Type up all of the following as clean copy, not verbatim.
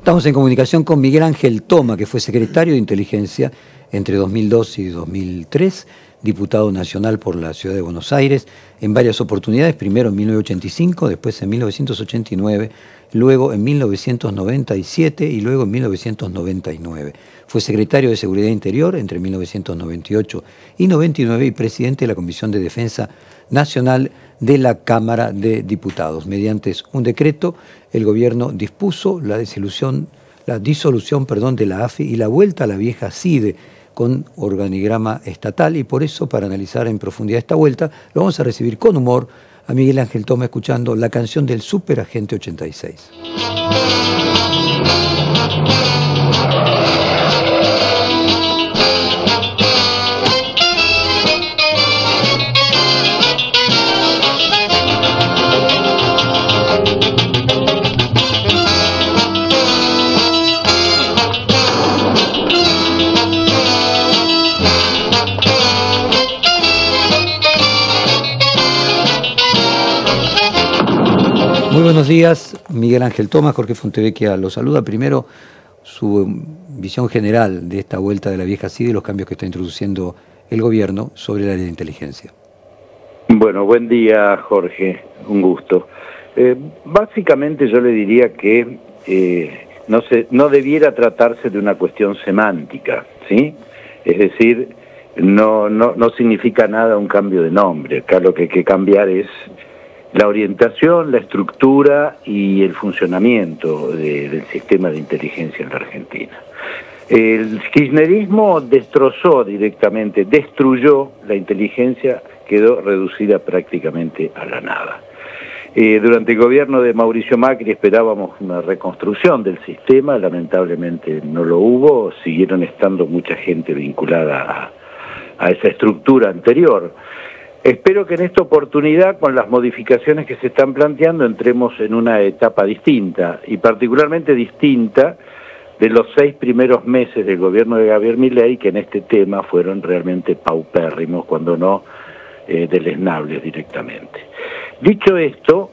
Estamos en comunicación con Miguel Ángel Toma, que fue secretario de Inteligencia entre 2002 y 2003, diputado nacional por la Ciudad de Buenos Aires en varias oportunidades, primero en 1985, después en 1989, luego en 1997 y luego en 1999. Fue secretario de Seguridad Interior entre 1998 y 99 y presidente de la Comisión de Defensa Nacional de la Cámara de Diputados. Mediante un decreto, el gobierno dispuso la disolución de la AFI y la vuelta a la vieja CIDE con organigrama estatal, y por eso, para analizar en profundidad esta vuelta, lo vamos a recibir con humor a Miguel Ángel Toma escuchando la canción del Superagente 86. Muy buenos días, Miguel Ángel Toma. Jorge Fontevecchia lo saluda. Primero, su visión general de esta vuelta de la vieja CIDE y los cambios que está introduciendo el gobierno sobre el área de inteligencia. Bueno, buen día, Jorge. Un gusto. Básicamente yo le diría que no debiera tratarse de una cuestión semántica, ¿sí? Es decir, no significa nada un cambio de nombre. Acá lo que hay que cambiar es la orientación, la estructura y el funcionamiento del sistema de inteligencia en la Argentina. El kirchnerismo destruyó la inteligencia, quedó reducida prácticamente a la nada. Durante el gobierno de Mauricio Macri esperábamos una reconstrucción del sistema, lamentablemente no lo hubo, siguieron estando mucha gente vinculada a esa estructura anterior. Espero que en esta oportunidad, con las modificaciones que se están planteando, entremos en una etapa distinta, y particularmente distinta de los 6 primeros meses del gobierno de Javier Milei, que en este tema fueron realmente paupérrimos, cuando no deleznables directamente. Dicho esto,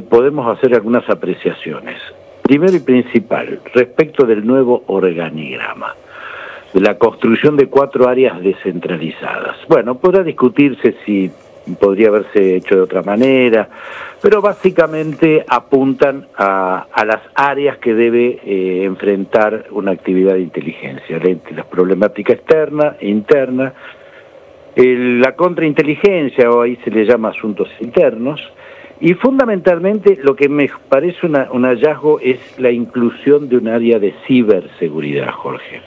podemos hacer algunas apreciaciones. Primero y principal, respecto del nuevo organigrama, de la construcción de 4 áreas descentralizadas. Bueno, podrá discutirse si podría haberse hecho de otra manera, pero básicamente apuntan a las áreas que debe enfrentar una actividad de inteligencia, la problemática externa e interna, la contrainteligencia, o ahí se le llama asuntos internos, y fundamentalmente lo que me parece un hallazgo es la inclusión de un área de ciberseguridad, Jorge,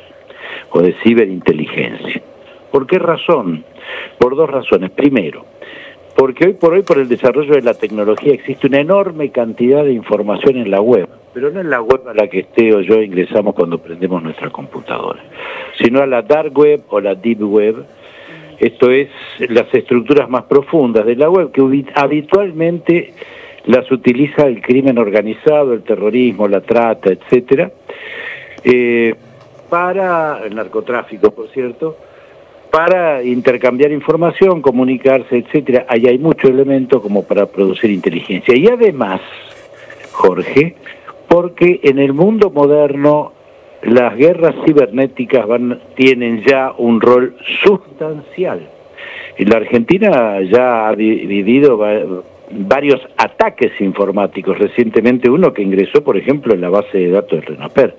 o de ciberinteligencia. ¿Por qué razón? Por 2 razones. Primero, porque hoy por el desarrollo de la tecnología existe una enorme cantidad de información en la web, pero no en la web a la que usted o yo ingresamos cuando prendemos nuestra computadora, sino a la dark web o la deep web, esto es, las estructuras más profundas de la web, que habitualmente las utiliza el crimen organizado, el terrorismo, la trata, etcétera, para el narcotráfico, por cierto, para intercambiar información, comunicarse, etcétera. Ahí hay mucho elemento como para producir inteligencia. Y además, Jorge, porque en el mundo moderno las guerras cibernéticas tienen ya un rol sustancial. Y la Argentina ya ha vivido varios ataques informáticos, recientemente uno que ingresó, por ejemplo, en la base de datos del RENAPER.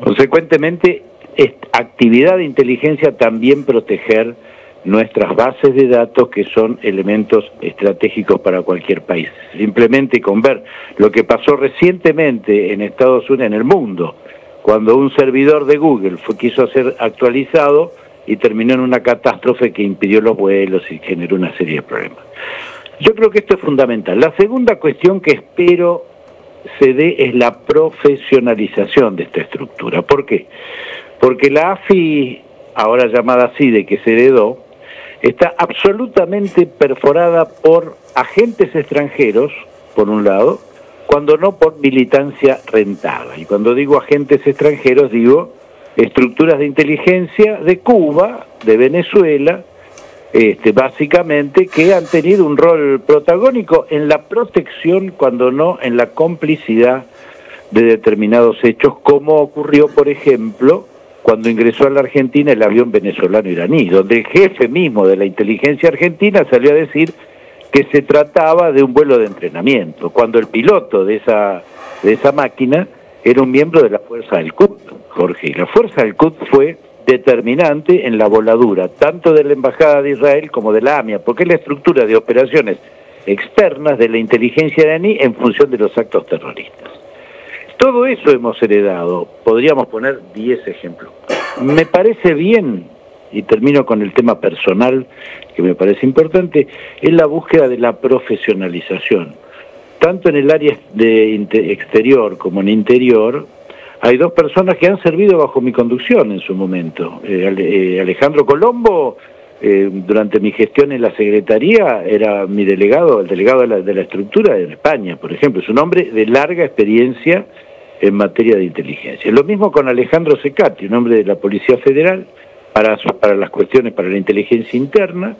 Consecuentemente, es actividad de inteligencia también proteger nuestras bases de datos, que son elementos estratégicos para cualquier país. Simplemente con ver lo que pasó recientemente en Estados Unidos, en el mundo, cuando un servidor de Google quiso ser actualizado y terminó en una catástrofe que impidió los vuelos y generó una serie de problemas. Yo creo que esto es fundamental. La segunda cuestión que espero se dé es la profesionalización de esta estructura. ¿Por qué? Porque la AFI, ahora llamada CIDE, que se heredó, está absolutamente perforada por agentes extranjeros, por un lado, cuando no por militancia rentada. Y cuando digo agentes extranjeros, digo estructuras de inteligencia de Cuba, de Venezuela, básicamente, que han tenido un rol protagónico en la protección, cuando no en la complicidad de determinados hechos, como ocurrió, por ejemplo, cuando ingresó a la Argentina el avión venezolano-iraní, donde el jefe mismo de la inteligencia argentina salió a decir que se trataba de un vuelo de entrenamiento, cuando el piloto de esa máquina era un miembro de la Fuerza del Quds, Jorge, y la Fuerza del Quds fue determinante en la voladura, tanto de la Embajada de Israel como de la AMIA, porque es la estructura de operaciones externas de la inteligencia iraní en función de los actos terroristas. Todo eso hemos heredado, podríamos poner 10 ejemplos. Me parece bien, y termino con el tema personal, que me parece importante, es la búsqueda de la profesionalización. Tanto en el área de exterior como en interior, hay dos personas que han servido bajo mi conducción en su momento. Alejandro Colombo, durante mi gestión en la Secretaría, era mi delegado, el delegado de la estructura en España, por ejemplo. Es un hombre de larga experiencia en materia de inteligencia. Lo mismo con Alejandro Secati, un hombre de la Policía Federal, para las cuestiones, para la inteligencia interna.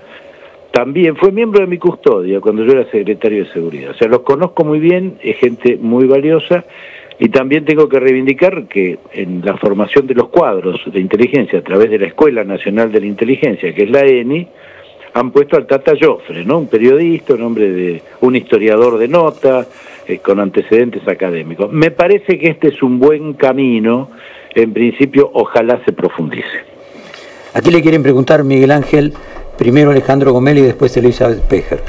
También fue miembro de mi custodia cuando yo era secretario de Seguridad. O sea, los conozco muy bien, es gente muy valiosa. Y también tengo que reivindicar que en la formación de los cuadros de inteligencia a través de la Escuela Nacional de la Inteligencia, que es la ENI, han puesto al Tata Joffre, ¿no? Un periodista, un historiador de nota, con antecedentes académicos. Me parece que este es un buen camino, en principio ojalá se profundice. Aquí le quieren preguntar, Miguel Ángel, primero Alejandro Gomel y después Elizabeth Pejer.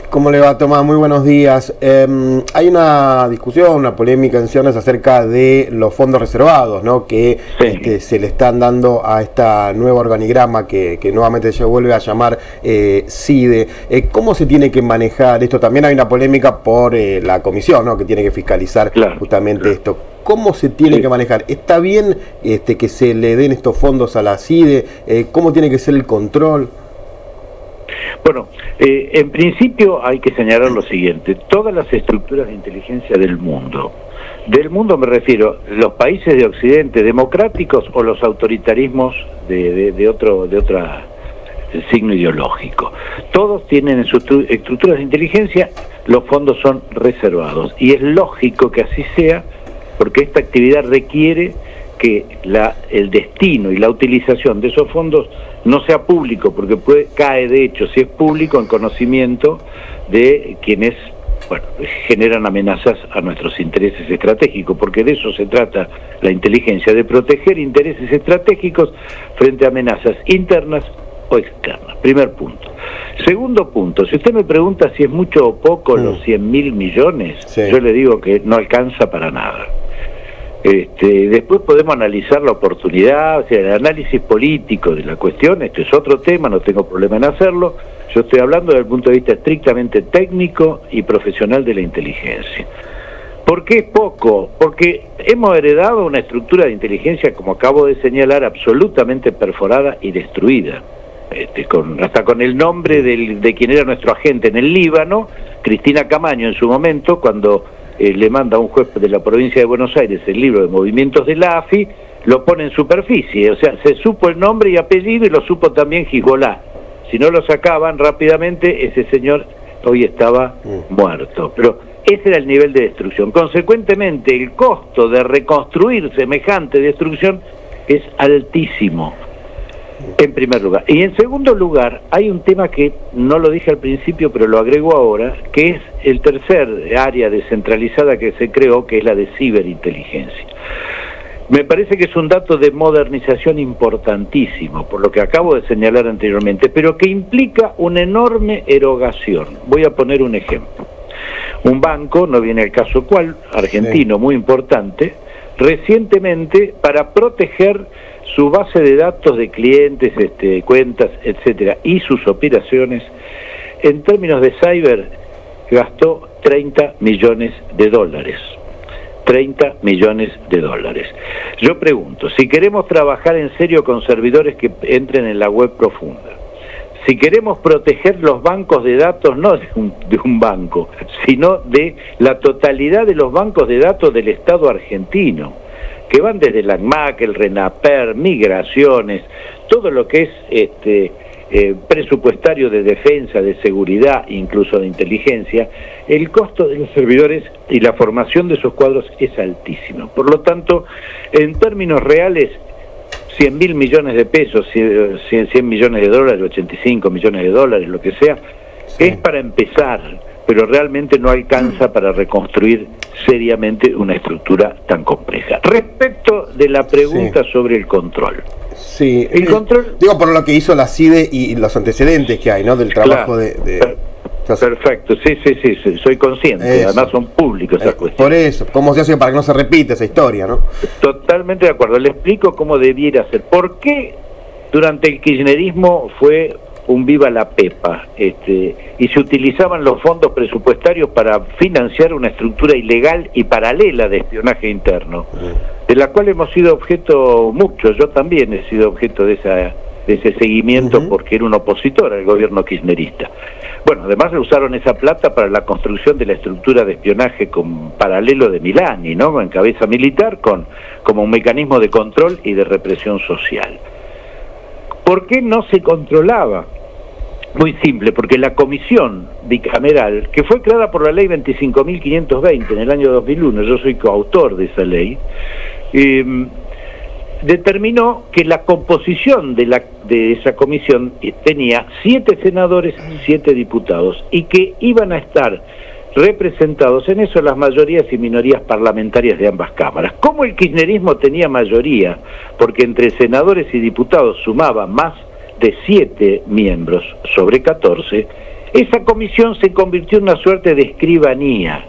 ¿Cómo le va, Tomás? Muy buenos días. Hay una discusión, una polémica en Ciudadanos acerca de los fondos reservados, ¿no? Que sí, se le están dando a esta nueva organigrama que nuevamente se vuelve a llamar CIDE. ¿Cómo se tiene que manejar esto? También hay una polémica por la comisión, ¿no? Que tiene que fiscalizar justamente esto. ¿Cómo se tiene que manejar? ¿Está bien que se le den estos fondos a la CIDE? ¿Cómo tiene que ser el control? Bueno, en principio hay que señalar lo siguiente: todas las estructuras de inteligencia del mundo me refiero, los países de Occidente democráticos o los autoritarismos de otro signo ideológico, todos tienen en sus estructuras de inteligencia los fondos son reservados, y es lógico que así sea, porque esta actividad requiere que el destino y la utilización de esos fondos no sea público, porque cae de hecho, si es público, en conocimiento de quienes generan amenazas a nuestros intereses estratégicos, porque de eso se trata la inteligencia, de proteger intereses estratégicos frente a amenazas internas o externas. Primer punto. Segundo punto, si usted me pregunta si es mucho o poco los 100.000 millones, yo le digo que no alcanza para nada. Después podemos analizar la oportunidad, o sea, el análisis político de la cuestión. Esto es otro tema, no tengo problema en hacerlo. Yo estoy hablando desde el punto de vista estrictamente técnico y profesional de la inteligencia. ¿Por qué es poco? Porque hemos heredado una estructura de inteligencia, como acabo de señalar, absolutamente perforada y destruida. Hasta con el nombre de quien era nuestro agente en el Líbano, Cristina Camaño, en su momento, cuando le manda a un juez de la provincia de Buenos Aires el libro de movimientos de la AFI, lo pone en superficie, o sea, se supo el nombre y apellido y lo supo también Hezbollah. Si no lo sacaban rápidamente, ese señor hoy estaba muerto. Pero ese era el nivel de destrucción. Consecuentemente, el costo de reconstruir semejante destrucción es altísimo, en primer lugar. Y en segundo lugar, hay un tema que no lo dije al principio, pero lo agrego ahora, que es el tercer área descentralizada que se creó, que es la de ciberinteligencia. Me parece que es un dato de modernización importantísimo, por lo que acabo de señalar anteriormente, pero que implica una enorme erogación. Voy a poner un ejemplo. Un banco, no viene el caso cuál, argentino, muy importante, recientemente, para proteger su base de datos de clientes, cuentas, etcétera, y sus operaciones, en términos de cyber, gastó 30 millones de dólares. 30 millones de dólares. Yo pregunto, si queremos trabajar en serio con servidores que entren en la web profunda, si queremos proteger los bancos de datos, no de un banco, sino de la totalidad de los bancos de datos del Estado argentino, que van desde la ANMAC, el RENAPER, migraciones, todo lo que es presupuestario de defensa, de seguridad, incluso de inteligencia, el costo de los servidores y la formación de esos cuadros es altísimo. Por lo tanto, en términos reales, 100.000 millones de pesos, 100 millones de dólares, 85 millones de dólares, lo que sea, es para empezar, pero realmente no alcanza para reconstruir seriamente una estructura tan compleja. Respecto de la pregunta sobre el control. Sí, el control... digo por lo que hizo la CIDE y los antecedentes que hay, ¿no? Del trabajo Perfecto, sí, soy consciente, eso. Además son públicos esas cuestiones. Por eso, ¿cómo se hace para que no se repita esa historia, no? Totalmente de acuerdo, le explico cómo debiera ser. ¿Por qué durante el kirchnerismo fue un viva la pepa, y se utilizaban los fondos presupuestarios para financiar una estructura ilegal y paralela de espionaje interno, de la cual hemos sido objeto muchos? Yo también he sido objeto de ese seguimiento porque era un opositor al gobierno kirchnerista. Bueno, además usaron esa plata para la construcción de la estructura de espionaje con paralelo de Milani, ¿no? En cabeza militar, como un mecanismo de control y de represión social. ¿Por qué no se controlaba? Muy simple, porque la comisión bicameral, que fue creada por la ley 25.520 en el año 2001, yo soy coautor de esa ley, determinó que la composición de esa comisión tenía 7 senadores, 7 diputados, y que iban a estar representados en eso las mayorías y minorías parlamentarias de ambas cámaras. Como el kirchnerismo tenía mayoría, porque entre senadores y diputados sumaba más de 7 miembros sobre 14, esa comisión se convirtió en una suerte de escribanía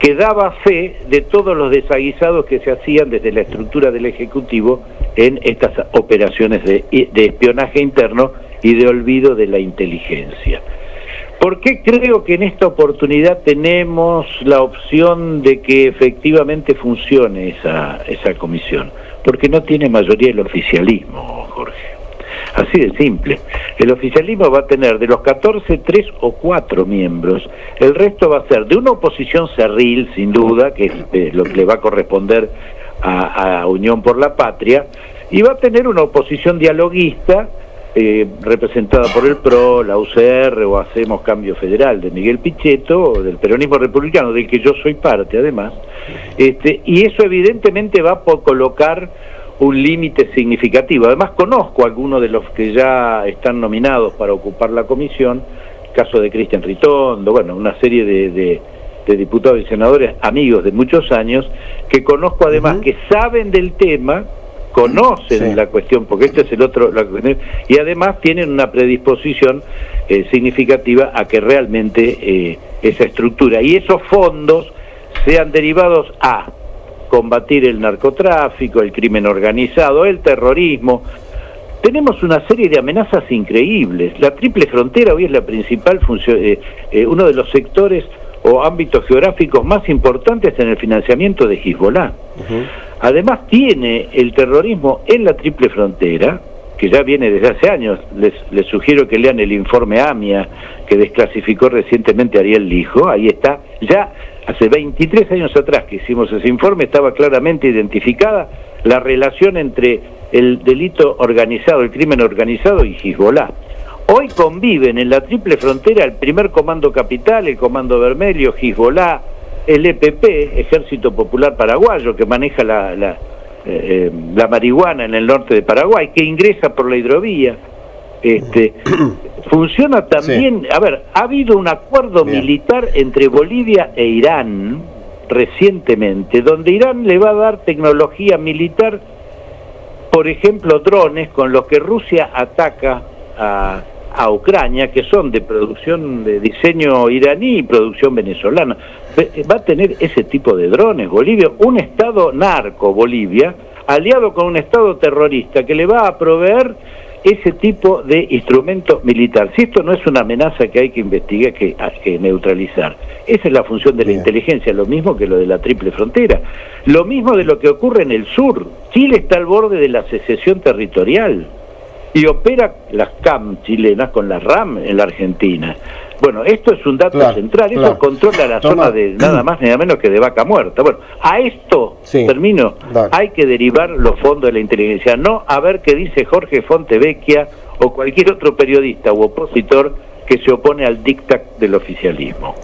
que daba fe de todos los desaguisados que se hacían desde la estructura del Ejecutivo en estas operaciones de espionaje interno y de olvido de la inteligencia. ¿Por qué creo que en esta oportunidad tenemos la opción de que efectivamente funcione esa comisión? Porque no tiene mayoría el oficialismo, Jorge. Así de simple. El oficialismo va a tener de los 14, 3 o 4 miembros. El resto va a ser de una oposición cerril, sin duda, que es lo que le va a corresponder a Unión por la Patria, y va a tener una oposición dialoguista, representada por el PRO, la UCR o Hacemos Cambio Federal de Miguel Pichetto, o del peronismo republicano, del que yo soy parte además, y eso evidentemente va a colocar un límite significativo. Además conozco a algunos de los que ya están nominados para ocupar la comisión, caso de Cristian Ritondo, bueno, una serie de diputados y senadores amigos de muchos años, que conozco además que saben del tema, conocen la cuestión, porque este es el otro, y además tienen una predisposición significativa a que realmente esa estructura y esos fondos sean derivados a combatir el narcotráfico, el crimen organizado, el terrorismo. Tenemos una serie de amenazas increíbles. La triple frontera hoy es la principal función, uno de los sectores o ámbitos geográficos más importantes en el financiamiento de Hezbollah. Además tiene el terrorismo en la triple frontera, que ya viene desde hace años. Les sugiero que lean el informe AMIA que desclasificó recientemente Ariel Lijo. Ahí está, ya hace 23 años atrás que hicimos ese informe, estaba claramente identificada la relación entre el delito organizado, el crimen organizado y Hezbollah. Hoy conviven en la triple frontera el primer Comando Capital, el Comando Vermelho, Hezbollah, el EPP, Ejército Popular Paraguayo, que maneja la marihuana en el norte de Paraguay, que ingresa por la hidrovía. Funciona también, a ver, ha habido un acuerdo militar entre Bolivia e Irán recientemente, donde Irán le va a dar tecnología militar, por ejemplo drones con los que Rusia ataca a Ucrania, que son de producción de diseño iraní y producción venezolana. Va a tener ese tipo de drones Bolivia, un estado narco Bolivia, aliado con un estado terrorista que le va a proveer ese tipo de instrumento militar. Si esto no es una amenaza que hay que investigar, que neutralizar. Esa es la función de la inteligencia, lo mismo que lo de la triple frontera. Lo mismo de lo que ocurre en el sur. Chile está al borde de la secesión territorial. y opera las CAM chilenas con las RAM en la Argentina. Bueno, esto es un dato central, eso controla la zona de nada más ni nada menos que de Vaca Muerta. Bueno, a esto, termino, hay que derivar los fondos de la inteligencia, no a ver qué dice Jorge Fontevecchia o cualquier otro periodista u opositor que se opone al dictat del oficialismo.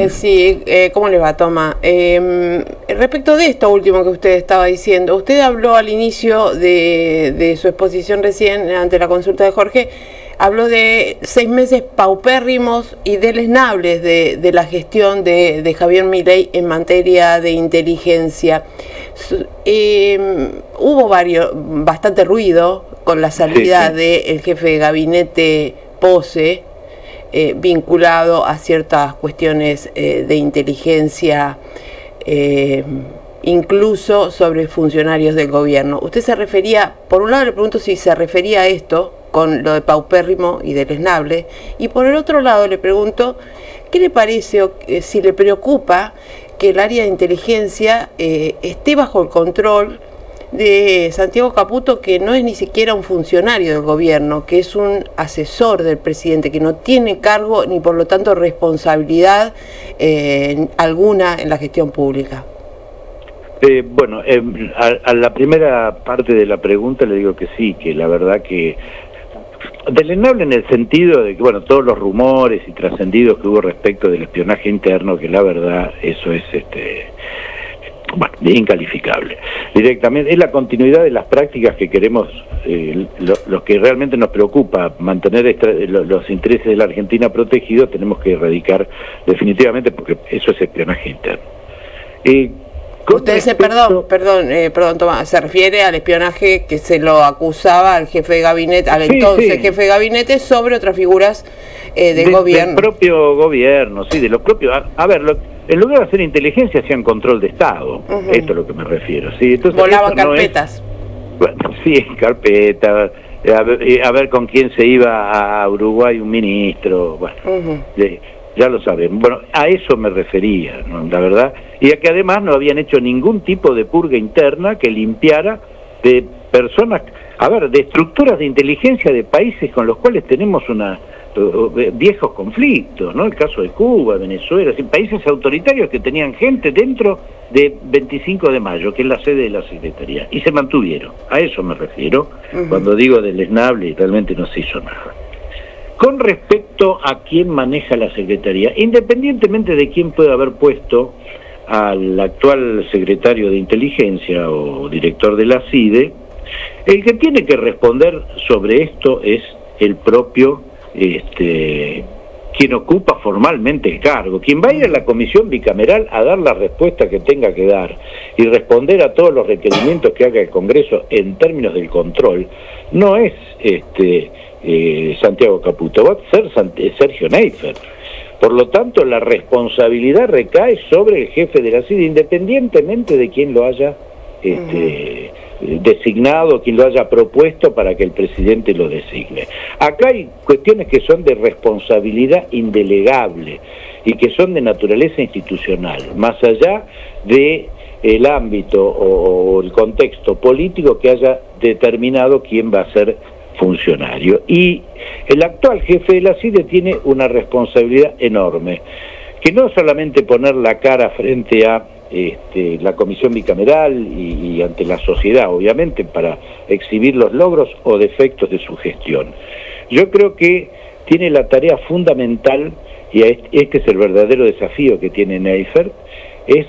Sí, ¿cómo le va, Toma? Respecto de esto último que usted estaba diciendo, usted habló al inicio de su exposición recién ante la consulta de Jorge, habló de 6 meses paupérrimos y deleznables de la gestión de Javier Milei en materia de inteligencia. Hubo bastante ruido con la salida del jefe de gabinete Pose, vinculado a ciertas cuestiones de inteligencia, incluso sobre funcionarios del gobierno. Usted se refería, por un lado le pregunto si se refería a esto, con lo de paupérrimo y deleznable, y por el otro lado le pregunto, ¿qué le parece o si le preocupa que el área de inteligencia esté bajo el control de Santiago Caputo, que no es ni siquiera un funcionario del gobierno, que es un asesor del presidente, que no tiene cargo ni por lo tanto responsabilidad alguna en la gestión pública? Bueno, a la primera parte de la pregunta le digo que sí, que la verdad que deleznable en el sentido de que, bueno, todos los rumores y trascendidos que hubo respecto del espionaje interno, que la verdad eso es bueno, incalificable. Directamente es la continuidad de las prácticas que queremos, los que realmente nos preocupa, mantener los intereses de la Argentina protegidos, tenemos que erradicar definitivamente, porque eso es espionaje interno. Usted dice, perdón, Tomás, se refiere al espionaje que se lo acusaba al jefe de gabinete, al entonces jefe de gabinete, sobre otras figuras del gobierno. Del propio gobierno, sí, de los propios. A ver, en lugar de hacer inteligencia, hacían control de Estado. Esto es lo que me refiero. ¿Sí? Entonces, volaban carpetas. Bueno, sí, carpetas. A ver con quién se iba a Uruguay un ministro. Bueno, ya lo saben. Bueno, a eso me refería, ¿no? La verdad, y a que además no habían hecho ningún tipo de purga interna que limpiara de personas, de estructuras de inteligencia de países con los cuales tenemos viejos conflictos, ¿no? El caso de Cuba, Venezuela, países autoritarios que tenían gente dentro de 25 de mayo, que es la sede de la Secretaría, y se mantuvieron. A eso me refiero, cuando digo deleznable, realmente no se hizo nada. Con respecto a quién maneja la Secretaría, independientemente de quién pueda haber puesto al actual secretario de Inteligencia o director de la CIDE, el que tiene que responder sobre esto es el propio quien ocupa formalmente el cargo, quien va a ir a la comisión bicameral a dar la respuesta que tenga que dar y responder a todos los requerimientos que haga el Congreso en términos del control, no es Santiago Caputo, va a ser Sergio Neifert. Por lo tanto, la responsabilidad recae sobre el jefe de la CIDE, independientemente de quién lo haya designado, quien lo haya propuesto para que el presidente lo designe. Acá hay cuestiones que son de responsabilidad indelegable y que son de naturaleza institucional, más allá de el ámbito o el contexto político que haya determinado quién va a ser funcionario. Y el actual jefe de la CIDE tiene una responsabilidad enorme, que no solamente poner la cara frente a la comisión bicameral y ante la sociedad, obviamente, para exhibir los logros o defectos de su gestión. Yo creo que tiene la tarea fundamental, y este es el verdadero desafío que tiene Neifert, es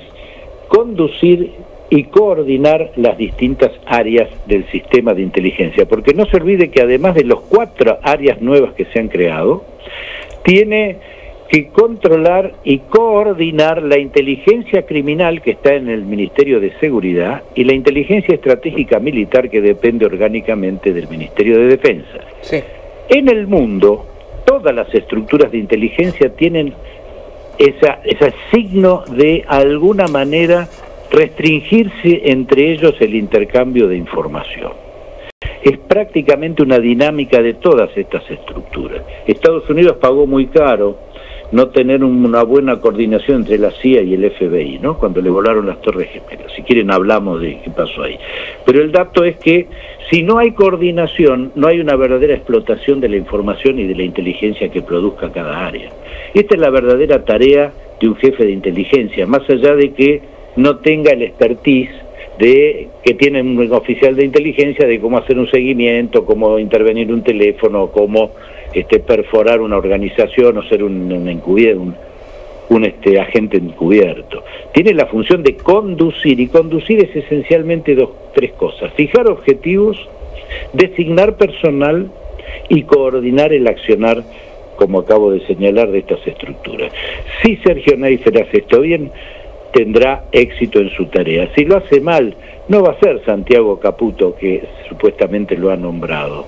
conducir y coordinar las distintas áreas del sistema de inteligencia, porque no se olvide que además de los 4 áreas nuevas que se han creado, tiene que controlar y coordinar la inteligencia criminal que está en el Ministerio de Seguridad y la inteligencia estratégica militar que depende orgánicamente del Ministerio de Defensa. Sí. En el mundo, todas las estructuras de inteligencia tienen ese signo de alguna manera restringirse entre ellos el intercambio de información. Es prácticamente una dinámica de todas estas estructuras. Estados Unidos pagó muy caro no tener una buena coordinación entre la CIA y el FBI, ¿no? Cuando le volaron las Torres Gemelas. Si quieren hablamos de qué pasó ahí. Pero el dato es que si no hay coordinación, no hay una verdadera explotación de la información y de la inteligencia que produzca cada área. Esta es la verdadera tarea de un jefe de inteligencia, más allá de que no tenga el expertise que tiene un oficial de inteligencia de cómo hacer un seguimiento, cómo intervenir un teléfono, cómo perforar una organización o ser un agente encubierto. Tiene la función de conducir, y conducir es esencialmente tres cosas: fijar objetivos, designar personal y coordinar el accionar, como acabo de señalar, de estas estructuras. Si Sergio Neifer hace esto bien, tendrá éxito en su tarea. Si lo hace mal, no va a ser Santiago Caputo, que supuestamente lo ha nombrado.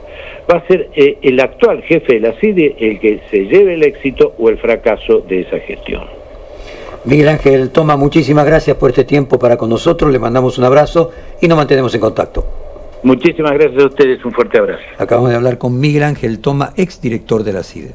Va a ser el actual jefe de la CIDE el que se lleve el éxito o el fracaso de esa gestión. Miguel Ángel Toma, muchísimas gracias por este tiempo para con nosotros, le mandamos un abrazo y nos mantenemos en contacto. Muchísimas gracias a ustedes, un fuerte abrazo. Acabamos de hablar con Miguel Ángel Toma, exdirector de la CIDE.